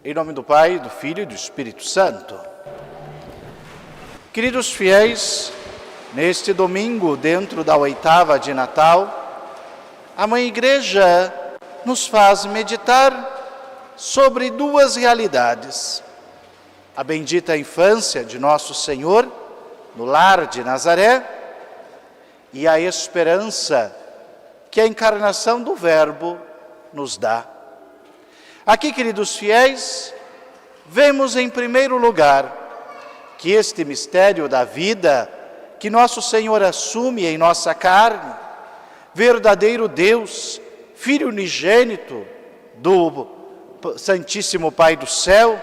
Em nome do Pai, do Filho e do Espírito Santo. Queridos fiéis, neste domingo, dentro da oitava de Natal, a Mãe Igreja nos faz meditar sobre duas realidades. A bendita infância de Nosso Senhor, no lar de Nazaré, e a esperança que a encarnação do Verbo nos dá. Aqui, queridos fiéis, vemos em primeiro lugar que este mistério da vida que Nosso Senhor assume em nossa carne, verdadeiro Deus, Filho unigênito do Santíssimo Pai do céu,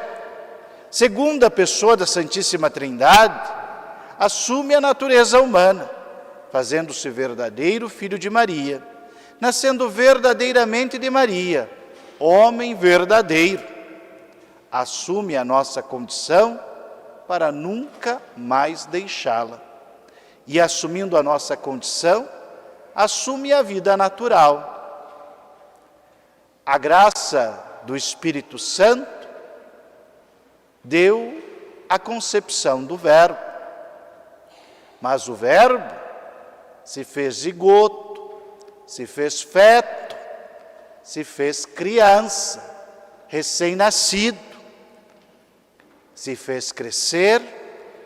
segunda pessoa da Santíssima Trindade, assume a natureza humana, fazendo-se verdadeiro Filho de Maria, nascendo verdadeiramente de Maria, homem verdadeiro, assume a nossa condição para nunca mais deixá-la. E assumindo a nossa condição, assume a vida natural. A graça do Espírito Santo deu a concepção do Verbo. Mas o Verbo se fez zigoto, se fez feto, se fez criança, recém-nascido, se fez crescer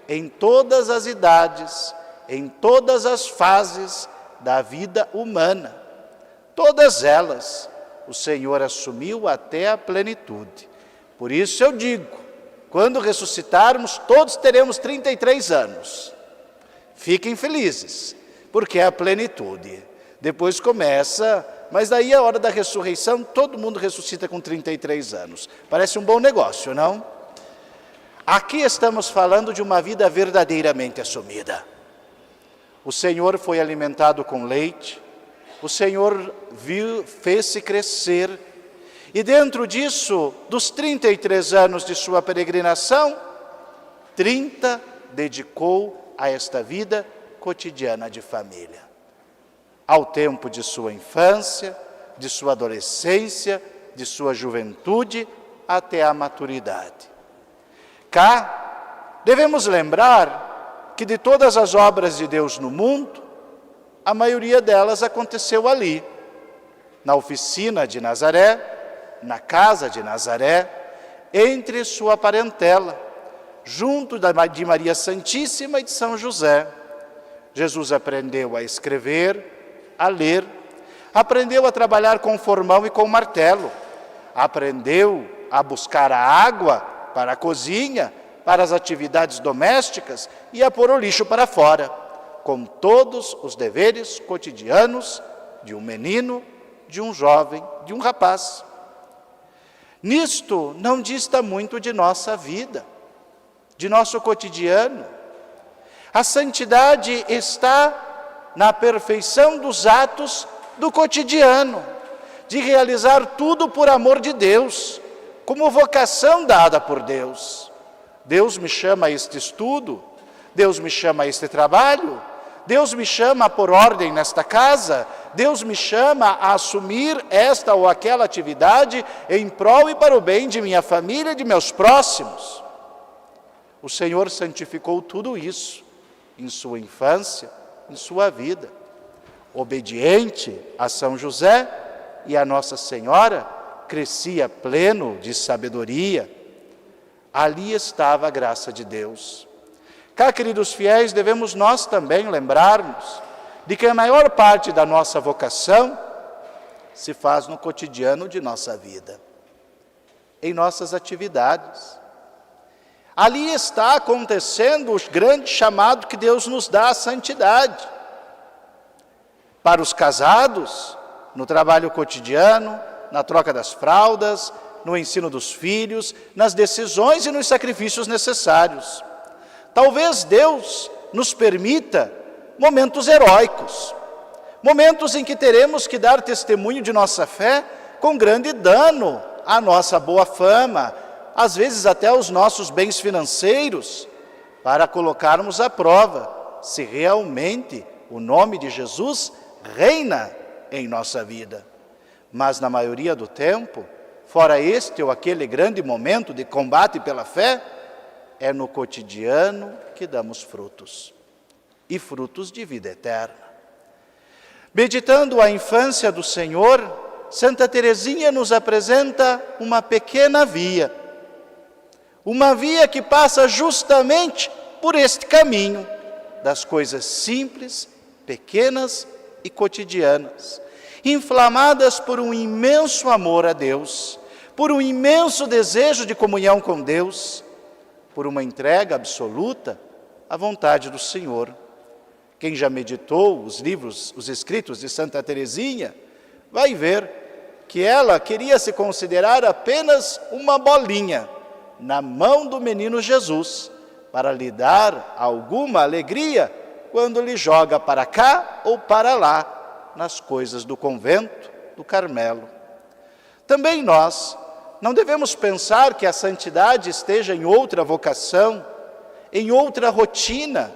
em todas as idades, em todas as fases da vida humana. Todas elas o Senhor assumiu até a plenitude. Por isso eu digo, quando ressuscitarmos, todos teremos 33 anos. Fiquem felizes, porque é a plenitude. Depois começa... Mas daí a hora da ressurreição, todo mundo ressuscita com 33 anos. Parece um bom negócio, não? Aqui estamos falando de uma vida verdadeiramente assumida. O Senhor foi alimentado com leite, o Senhor fez-se crescer, e dentro disso, dos 33 anos de sua peregrinação, 30 dedicou a esta vida cotidiana de família. Ao tempo de sua infância, de sua adolescência, de sua juventude, até a maturidade. Cá, devemos lembrar que de todas as obras de Deus no mundo, a maioria delas aconteceu ali, na oficina de Nazaré, na casa de Nazaré, entre sua parentela, junto de Maria Santíssima e de São José. Jesus aprendeu a escrever, a ler, aprendeu a trabalhar com formão e com martelo, aprendeu a buscar a água para a cozinha, para as atividades domésticas e a pôr o lixo para fora, com todos os deveres cotidianos de um menino, de um jovem, de um rapaz. Nisto não dista muito de nossa vida, de nosso cotidiano. A santidade está na perfeição dos atos do cotidiano, de realizar tudo por amor de Deus, como vocação dada por Deus. Deus me chama a este estudo, Deus me chama a este trabalho, Deus me chama a pôr ordem nesta casa, Deus me chama a assumir esta ou aquela atividade em prol e para o bem de minha família e de meus próximos. O Senhor santificou tudo isso em sua infância, em sua vida, obediente a São José e a Nossa Senhora, crescia pleno de sabedoria. Ali estava a graça de Deus. Cá, queridos fiéis, devemos nós também lembrarmos de que a maior parte da nossa vocação se faz no cotidiano de nossa vida, em nossas atividades. Ali está acontecendo o grande chamado que Deus nos dá à santidade. Para os casados, no trabalho cotidiano, na troca das fraldas, no ensino dos filhos, nas decisões e nos sacrifícios necessários. Talvez Deus nos permita momentos heróicos, momentos em que teremos que dar testemunho de nossa fé com grande dano à nossa boa fama, às vezes até os nossos bens financeiros, para colocarmos à prova se realmente o nome de Jesus reina em nossa vida. Mas na maioria do tempo, fora este ou aquele grande momento de combate pela fé, é no cotidiano que damos frutos, e frutos de vida eterna. Meditando a infância do Senhor, Santa Teresinha nos apresenta uma pequena via. Uma via que passa justamente por este caminho das coisas simples, pequenas e cotidianas, inflamadas por um imenso amor a Deus, por um imenso desejo de comunhão com Deus, por uma entrega absoluta à vontade do Senhor. Quem já meditou os escritos de Santa Teresinha, vai ver que ela queria se considerar apenas uma bolinha na mão do menino Jesus, para lhe dar alguma alegria quando lhe joga para cá ou para lá, nas coisas do convento do Carmelo. Também nós não devemos pensar que a santidade esteja em outra vocação, em outra rotina,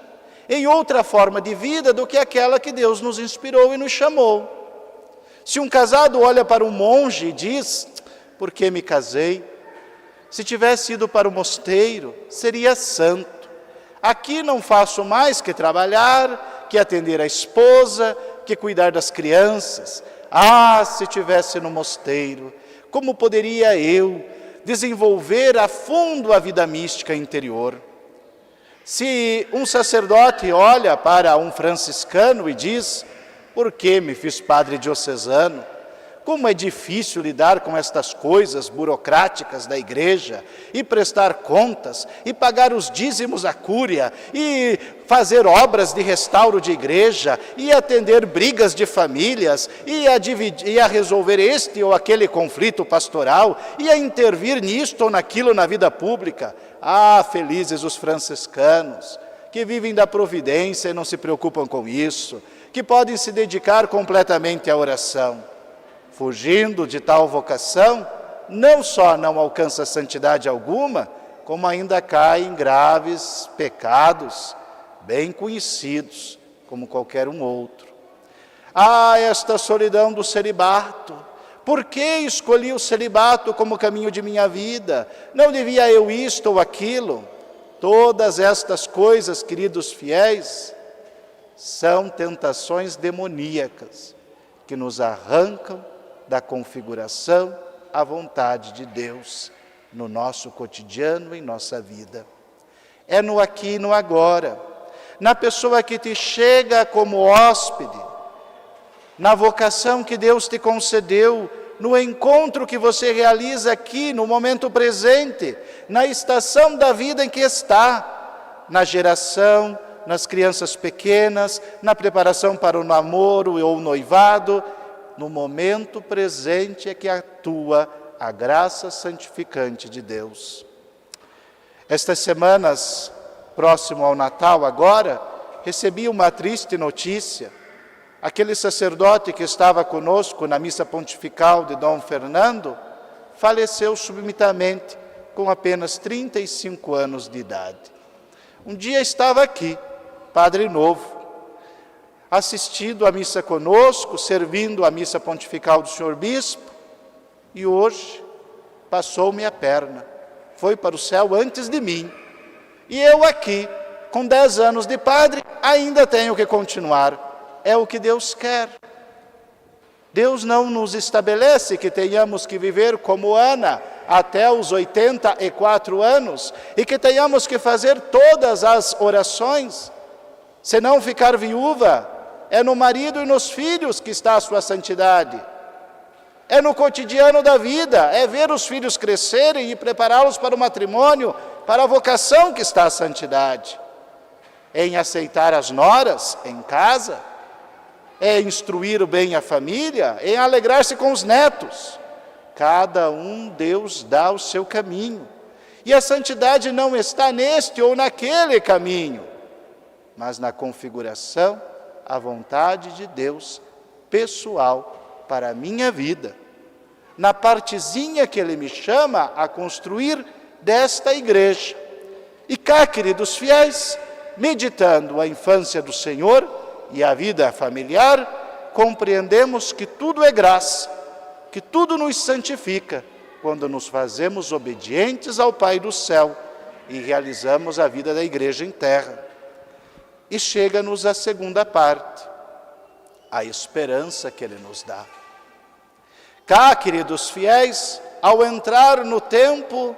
em outra forma de vida do que aquela que Deus nos inspirou e nos chamou. Se um casado olha para um monge e diz: por que me casei? Se tivesse ido para o mosteiro, seria santo. Aqui não faço mais que trabalhar, que atender a esposa, que cuidar das crianças. Ah, se tivesse no mosteiro, como poderia eu desenvolver a fundo a vida mística interior? Se um sacerdote olha para um franciscano e diz: por que me fiz padre diocesano? Como é difícil lidar com estas coisas burocráticas da igreja, e prestar contas, e pagar os dízimos à cúria, e fazer obras de restauro de igreja, e atender brigas de famílias, e a resolver este ou aquele conflito pastoral, e a intervir nisto ou naquilo na vida pública. Ah, felizes os franciscanos, que vivem da providência e não se preocupam com isso, que podem se dedicar completamente à oração. Fugindo de tal vocação, não só não alcança santidade alguma, como ainda cai em graves pecados, bem conhecidos, como qualquer um outro. Ah, esta solidão do celibato! Por que escolhi o celibato como caminho de minha vida? Não devia eu isto ou aquilo? Todas estas coisas, queridos fiéis, são tentações demoníacas que nos arrancam da configuração à vontade de Deus no nosso cotidiano, em nossa vida. É no aqui e no agora, na pessoa que te chega como hóspede, na vocação que Deus te concedeu, no encontro que você realiza aqui, no momento presente, na estação da vida em que está, na geração, nas crianças pequenas, na preparação para o namoro ou o noivado. No momento presente é que atua a graça santificante de Deus. Estas semanas, próximo ao Natal agora, recebi uma triste notícia. Aquele sacerdote que estava conosco na missa pontifical de Dom Fernando, faleceu subitamente, com apenas 35 anos de idade. Um dia estava aqui, padre novo, assistindo a missa conosco, servindo a missa pontifical do senhor bispo, e hoje passou-me a perna, foi para o céu antes de mim. E eu aqui, com 10 anos de padre, ainda tenho que continuar. É o que Deus quer. Deus não nos estabelece que tenhamos que viver como Ana até os 84 anos e que tenhamos que fazer todas as orações, senão ficar viúva. É no marido e nos filhos que está a sua santidade. É no cotidiano da vida, é ver os filhos crescerem e prepará-los para o matrimônio, para a vocação que está a santidade. É em aceitar as noras em casa, é instruir bem a família, é alegrar-se com os netos. Cada um Deus dá o seu caminho. E a santidade não está neste ou naquele caminho, mas na configuração à vontade de Deus, pessoal, para a minha vida. Na partezinha que Ele me chama a construir desta igreja. E cá, queridos fiéis, meditando a infância do Senhor e a vida familiar, compreendemos que tudo é graça, que tudo nos santifica, quando nos fazemos obedientes ao Pai do céu e realizamos a vida da igreja em terra. E chega-nos a segunda parte, a esperança que Ele nos dá. Cá, queridos fiéis, ao entrar no tempo,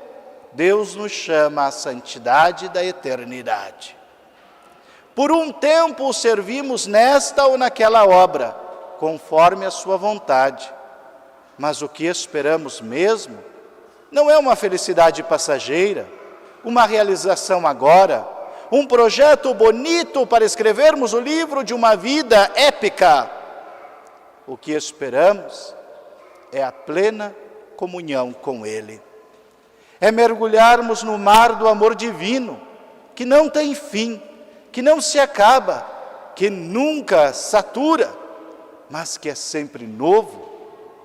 Deus nos chama à santidade da eternidade. Por um tempo o servimos nesta ou naquela obra, conforme a sua vontade. Mas o que esperamos mesmo não é uma felicidade passageira, uma realização agora, um projeto bonito para escrevermos o livro de uma vida épica. O que esperamos é a plena comunhão com Ele. É mergulharmos no mar do amor divino, que não tem fim, que não se acaba, que nunca satura, mas que é sempre novo,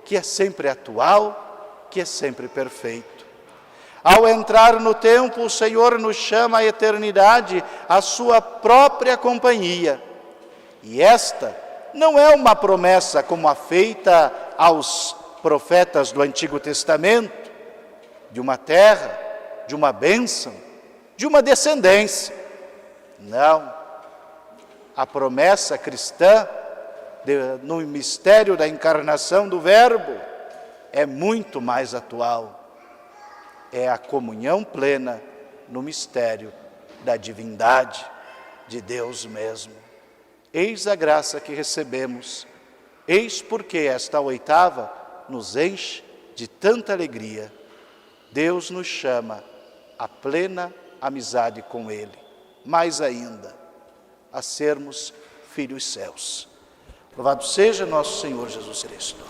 que é sempre atual, que é sempre perfeito. Ao entrar no tempo, o Senhor nos chama à eternidade, à sua própria companhia. E esta não é uma promessa como a feita aos profetas do Antigo Testamento, de uma terra, de uma bênção, de uma descendência. Não. A promessa cristã, no mistério da encarnação do Verbo, é muito mais atual. É a comunhão plena no mistério da divindade de Deus mesmo. Eis a graça que recebemos, eis porque esta oitava nos enche de tanta alegria. Deus nos chama à plena amizade com Ele, mais ainda, a sermos filhos seus. Louvado seja nosso Senhor Jesus Cristo.